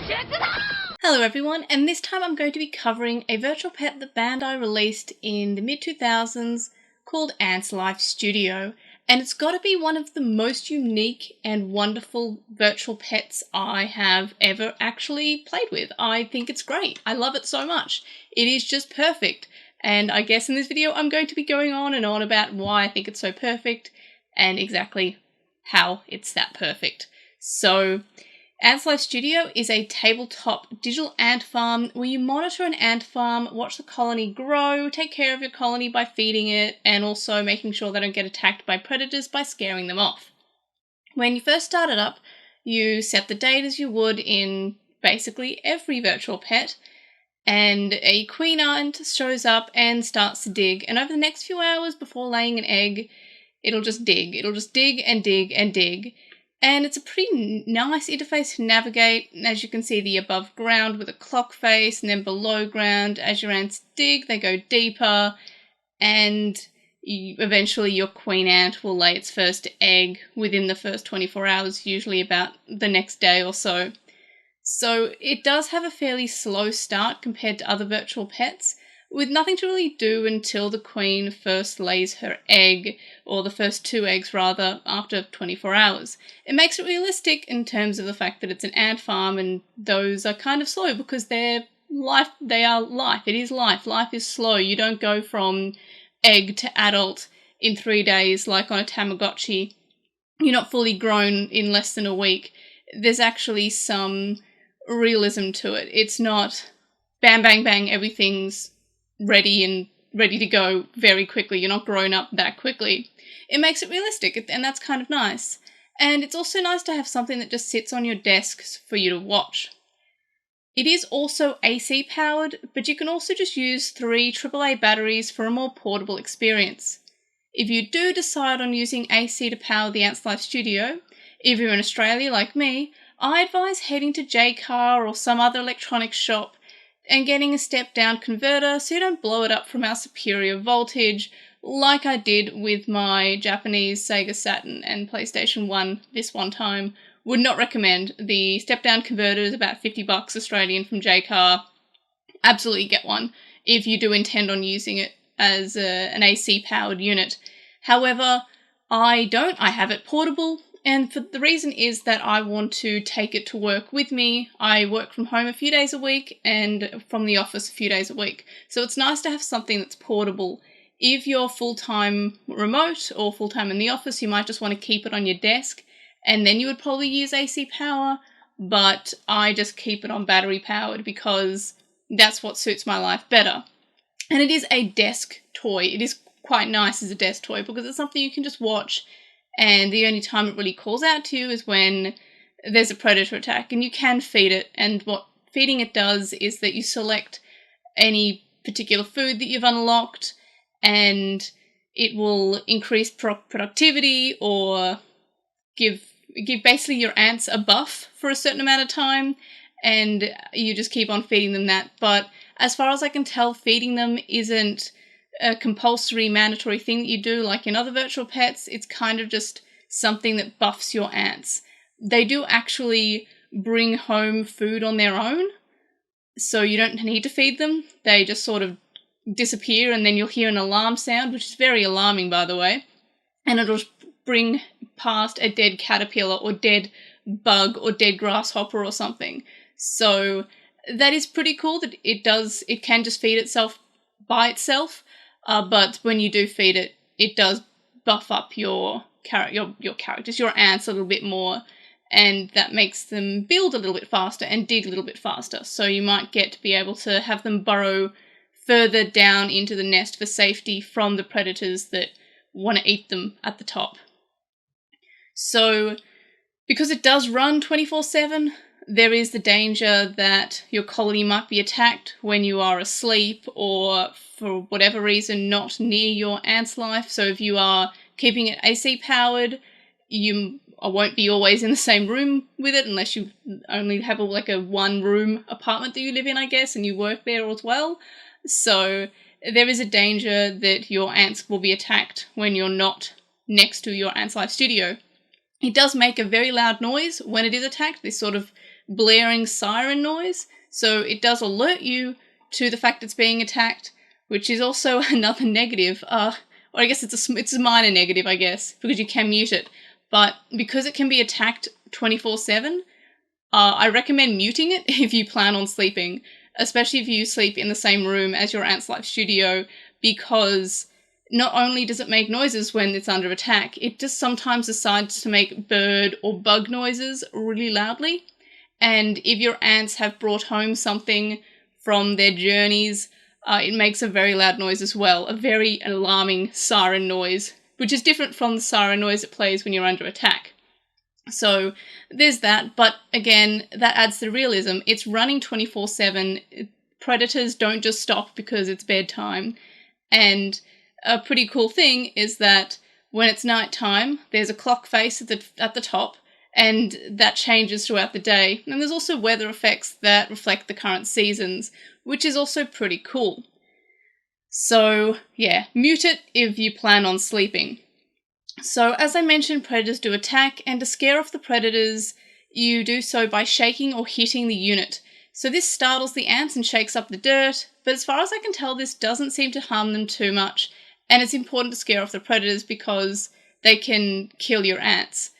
Hello everyone, and this time I'm going to be covering a virtual pet that Bandai released in the mid-2000s called Ants Life Studio, and it's got to be one of the most unique and wonderful virtual pets I have ever actually played with. I think it's great. I love it so much. It is just perfect, and I guess in this video I'm going to be going on and on about why I think it's so perfect and exactly how it's that perfect. So, Ants Life Studio is a tabletop digital ant farm where you monitor an ant farm, watch the colony grow, take care of your colony by feeding it, and also making sure they don't get attacked by predators by scaring them off. When you first start it up, you set the date as you would in basically every virtual pet, and a queen ant shows up and starts to dig, and over the next few hours before laying an egg, it'll just dig. It'll just dig and dig and dig. And it's a pretty nice interface to navigate. As you can see, the above ground with a clock face, and then below ground, as your ants dig, they go deeper, and eventually your queen ant will lay its first egg within the first 24 hours, usually about the next day or so. So it does have a fairly slow start compared to other virtual pets, with nothing to really do until the queen first lays her egg, or the first 2 eggs rather, after 24 hours. It makes it realistic in terms of the fact that it's an ant farm, and those are kind of slow because they are life. It is life. Life is slow. You don't go from egg to adult in 3 days like on a tamagotchi. You're not fully grown in less than a week. There's actually some realism to it. It's not bam, bang, bang, everything's ready to go very quickly. You're not grown up that quickly. It makes it realistic, and that's kind of nice. And it's also nice to have something that just sits on your desk for you to watch. It is also AC powered, but you can also just use 3 AAA batteries for a more portable experience. If you do decide on using AC to power the Ants Life Studio, if you're in Australia like me, I advise heading to Jaycar or some other electronics shop and getting a step-down converter so you don't blow it up from our superior voltage like I did with my Japanese Sega Saturn and PlayStation 1 this one time. Would not recommend. The step-down converter is about $50 Australian from Jaycar. Absolutely get one if you do intend on using it as an AC-powered unit. However, I don't. I have it portable. And the reason is that I want to take it to work with me. I work from home a few days a week and from the office a few days a week. So it's nice to have something that's portable. If you're full-time remote or full-time in the office, you might just want to keep it on your desk, and then you would probably use AC power, but I just keep it on battery powered because that's what suits my life better. And it is a desk toy. It is quite nice as a desk toy because it's something you can just watch, and the only time it really calls out to you is when there's a predator attack, and you can feed it, and what feeding it does is that you select any particular food that you've unlocked, and it will increase productivity or give basically your ants a buff for a certain amount of time, and you just keep on feeding them that. But as far as I can tell, feeding them isn't a compulsory, mandatory thing that you do like in other virtual pets. It's kind of just something that buffs your ants. They do actually bring home food on their own, so you don't need to feed them. They just sort of disappear, and then you'll hear an alarm sound, which is very alarming, by the way, and it'll bring past a dead caterpillar or dead bug or dead grasshopper or something. So that is pretty cool that it can just feed itself by itself. But when you do feed it, it does buff up your characters, your ants a little bit more, and that makes them build a little bit faster and dig a little bit faster. So you might get to be able to have them burrow further down into the nest for safety from the predators that want to eat them at the top. So because it does run 24/7, there is the danger that your colony might be attacked when you are asleep or for whatever reason not near your ant's life. So if you are keeping it AC powered, you won't be always in the same room with it unless you only have a 1-room apartment that you live in, I guess, and you work there as well. So there is a danger that your ants will be attacked when you're not next to your Ants Life Studio. It does make a very loud noise when it is attacked, this sort of blaring siren noise. So it does alert you to the fact it's being attacked, which is also another negative. Or I guess it's a minor negative, I guess, because you can mute it. But because it can be attacked 24/7, I recommend muting it if you plan on sleeping, especially if you sleep in the same room as your Ants Life studio, because not only does it make noises when it's under attack, it just sometimes decides to make bird or bug noises really loudly. And if your ants have brought home something from their journeys, it makes a very loud noise as well, a very alarming siren noise, which is different from the siren noise it plays when you're under attack. So there's that, but again, that adds the realism. It's running 24/7. Predators don't just stop because it's bedtime. And a pretty cool thing is that when it's nighttime, there's a clock face at the top, and that changes throughout the day. And there's also weather effects that reflect the current seasons, which is also pretty cool. So yeah, mute it if you plan on sleeping. So as I mentioned, predators do attack, and to scare off the predators, you do so by shaking or hitting the unit. So this startles the ants and shakes up the dirt, but as far as I can tell, this doesn't seem to harm them too much, and it's important to scare off the predators because they can kill your ants.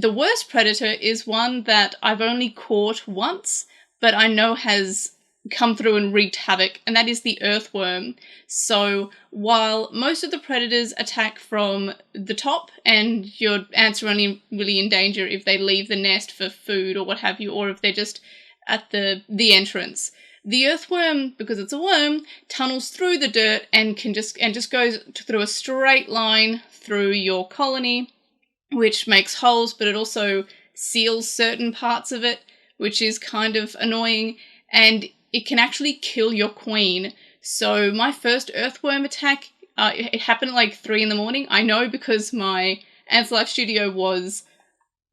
The worst predator is one that I've only caught once, but I know has come through and wreaked havoc, and that is the earthworm. So while most of the predators attack from the top, and your ants are only really in danger if they leave the nest for food or what have you, or if they're just at the entrance, the earthworm, because it's a worm, tunnels through the dirt and just goes through a straight line through your colony, which makes holes, but it also seals certain parts of it, which is kind of annoying, and it can actually kill your queen. So my first earthworm attack, it happened at like 3 a.m. I know because my Ants Life studio was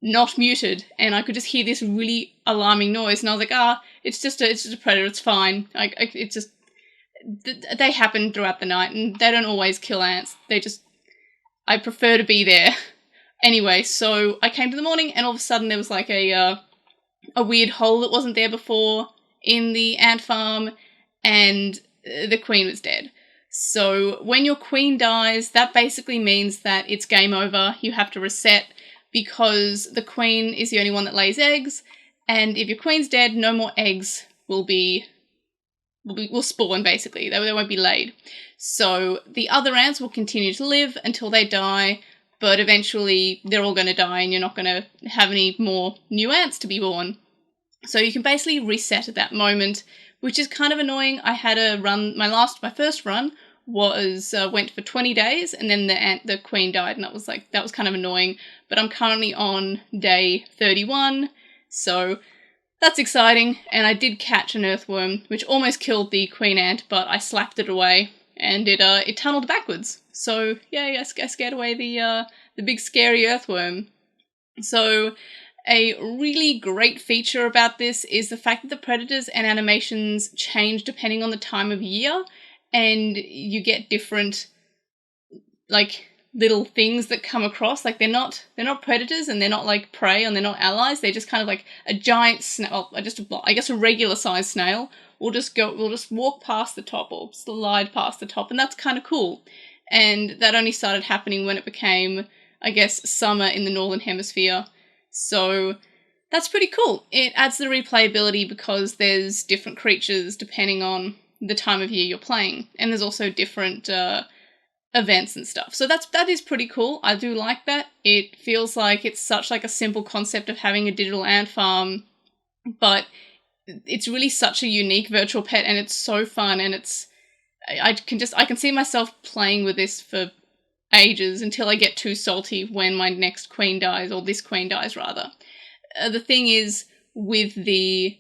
not muted, and I could just hear this really alarming noise, and I was like, it's just a predator, it's fine. It's just, they happen throughout the night, and they don't always kill ants. I prefer to be there. Anyway, so I came to the morning, and all of a sudden there was like a weird hole that wasn't there before in the ant farm, and the queen was dead. So when your queen dies, that basically means that it's game over. You have to reset, because the queen is the only one that lays eggs, and if your queen's dead, no more eggs will spawn, basically. They won't be laid. So the other ants will continue to live until they die, but eventually they're all going to die, and you're not going to have any more new ants to be born. So you can basically reset at that moment, which is kind of annoying. I had a run, my first run was went for 20 days, and then the queen died, and that was kind of annoying. But I'm currently on day 31, so that's exciting. And I did catch an earthworm, which almost killed the queen ant, but I slapped it away, and it tunneled backwards. So yay, I scared away the big scary earthworm. So a really great feature about this is the fact that the predators and animations change depending on the time of year, and you get different like little things that come across. Like they're not predators, and they're not like prey, and they're not allies. They're just kind of like a giant snail, I guess a regular sized snail will just walk past the top or slide past the top, and that's kind of cool. And that only started happening when it became, I guess, summer in the Northern Hemisphere. So that's pretty cool. It adds the replayability because there's different creatures depending on the time of year you're playing, and there's also different events and stuff. So that is pretty cool. I do like that. It feels like it's such like a simple concept of having a digital ant farm, but it's really such a unique virtual pet, and it's so fun, and I can see myself playing with this for ages until I get too salty when my next queen dies, or this queen dies rather. The thing is, with the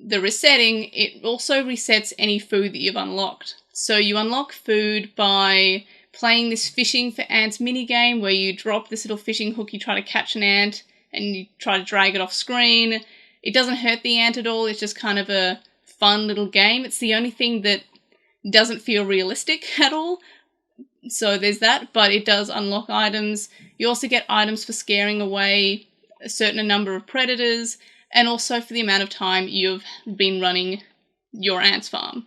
resetting, it also resets any food that you've unlocked. So you unlock food by playing this fishing for ants minigame, where you drop this little fishing hook, you try to catch an ant, and you try to drag it off screen. It doesn't hurt the ant at all, it's just kind of a fun little game. It's the only thing that doesn't feel realistic at all. So there's that, but it does unlock items. You also get items for scaring away a certain number of predators, and also for the amount of time you've been running your ants farm.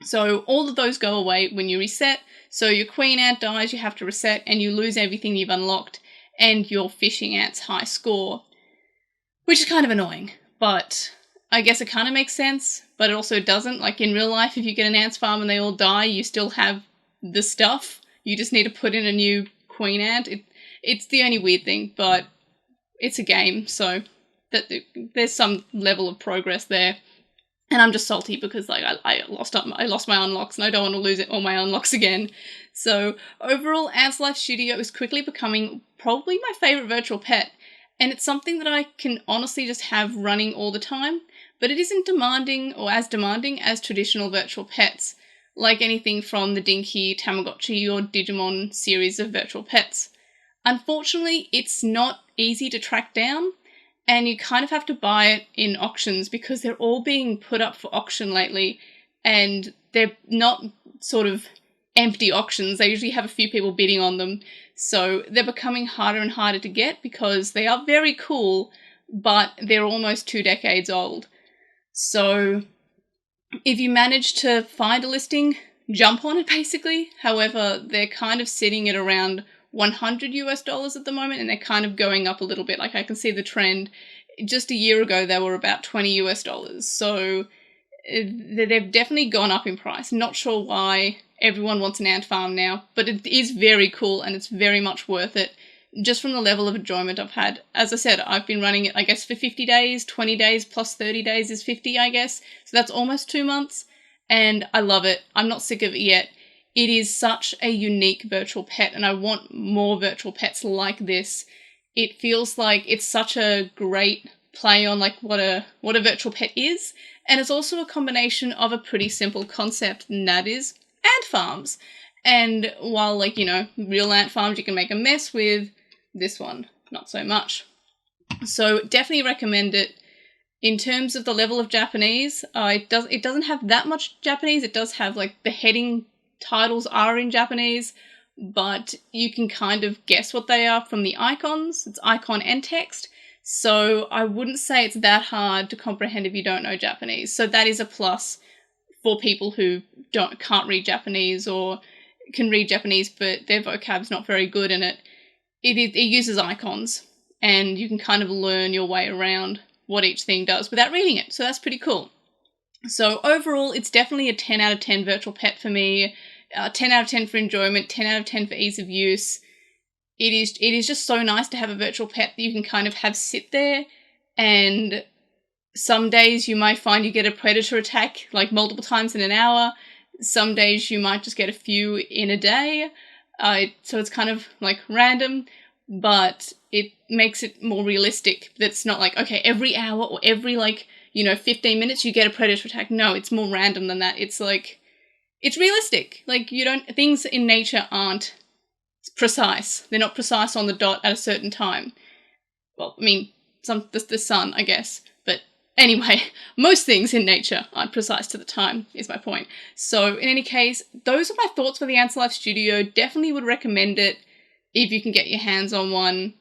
So all of those go away when you reset. So your queen ant dies, you have to reset, and you lose everything you've unlocked and your fishing ant's high score, which is kind of annoying, but I guess it kind of makes sense, but it also doesn't. Like in real life, if you get an ants farm and they all die, you still have the stuff. You just need to put in a new queen ant. It's the only weird thing, but it's a game, so there's some level of progress there. And I'm just salty because like I lost my unlocks and I don't want to lose all my unlocks again. So overall, Ants Life Studio is quickly becoming probably my favorite virtual pet, and it's something that I can honestly just have running all the time, but it isn't demanding or as demanding as traditional virtual pets, like anything from the Dinky, Tamagotchi or Digimon series of virtual pets. Unfortunately, it's not easy to track down, and you kind of have to buy it in auctions because they're all being put up for auction lately, and they're not sort of empty auctions. They usually have a few people bidding on them, so they're becoming harder and harder to get because they are very cool, but they're almost 2 decades old. So if you manage to find a listing, jump on it basically. However, they're kind of sitting at around $100 at the moment, and they're kind of going up a little bit. Like I can see the trend. Just a year ago, they were about $20, so they've definitely gone up in price. Not sure why everyone wants an ant farm now, but it is very cool and it's very much worth it, just from the level of enjoyment I've had. As I said, I've been running it, I guess, for 50 days, 20 days plus 30 days is 50, I guess. So that's almost 2 months, and I love it. I'm not sick of it yet. It is such a unique virtual pet, and I want more virtual pets like this. It feels like it's such a great play on like what a virtual pet is, and it's also a combination of a pretty simple concept, and that is ant farms. And while, like, you know, real ant farms you can make a mess with, this one, not so much. So definitely recommend it. In terms of the level of Japanese, it doesn't have that much Japanese. It does have, like, the heading titles are in Japanese, but you can kind of guess what they are from the icons. It's icon and text, so I wouldn't say it's that hard to comprehend if you don't know Japanese. So that is a plus for people who can't read Japanese or can read Japanese but their vocab's not very good in it. It uses icons, and you can kind of learn your way around what each thing does without reading it, so that's pretty cool. So overall, it's definitely a 10 out of 10 virtual pet for me. 10 out of 10 for enjoyment, 10 out of 10 for ease of use. It is just so nice to have a virtual pet that you can kind of have sit there, and some days you might find you get a predator attack like multiple times in an hour. Some days you might just get a few in a day. So it's kind of like random, but it makes it more realistic. That's not like, okay, every hour or every 15 minutes you get a predator attack. No, it's more random than that. It's like, it's realistic. Like, things in nature aren't precise. They're not precise on the dot at a certain time. Well, I mean, the sun, I guess. But anyway, most things in nature aren't precise to the time, is my point. So in any case, those are my thoughts for the Ants Life Studio. Definitely would recommend it if you can get your hands on one.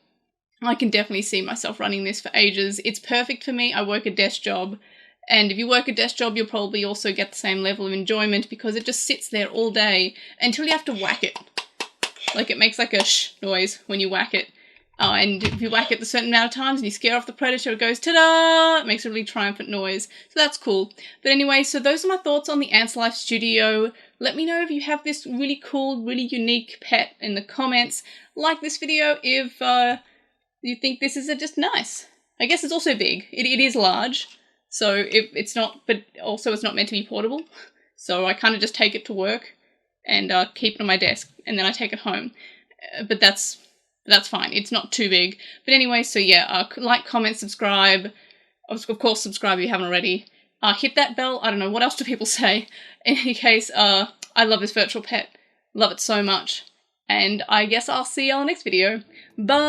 I can definitely see myself running this for ages. It's perfect for me. I work a desk job. And if you work a desk job, you'll probably also get the same level of enjoyment because it just sits there all day until you have to whack it. Like, it makes like a shh noise when you whack it. And if you whack it a certain amount of times and you scare off the predator, it goes ta-da! It makes a really triumphant noise. So that's cool. But anyway, so those are my thoughts on the Ants Life Studio. Let me know if you have this really cool, really unique pet in the comments. Like this video if you think this is just nice. I guess it's also big. It is large. So it's not, but also it's not meant to be portable. So I kind of just take it to work and keep it on my desk, and then I take it home. But that's fine. It's not too big. But anyway, so yeah, like, comment, subscribe. Of course, subscribe if you haven't already. Hit that bell. I don't know, what else do people say? In any case, I love this virtual pet. Love it so much. And I guess I'll see you on the next video. Bye!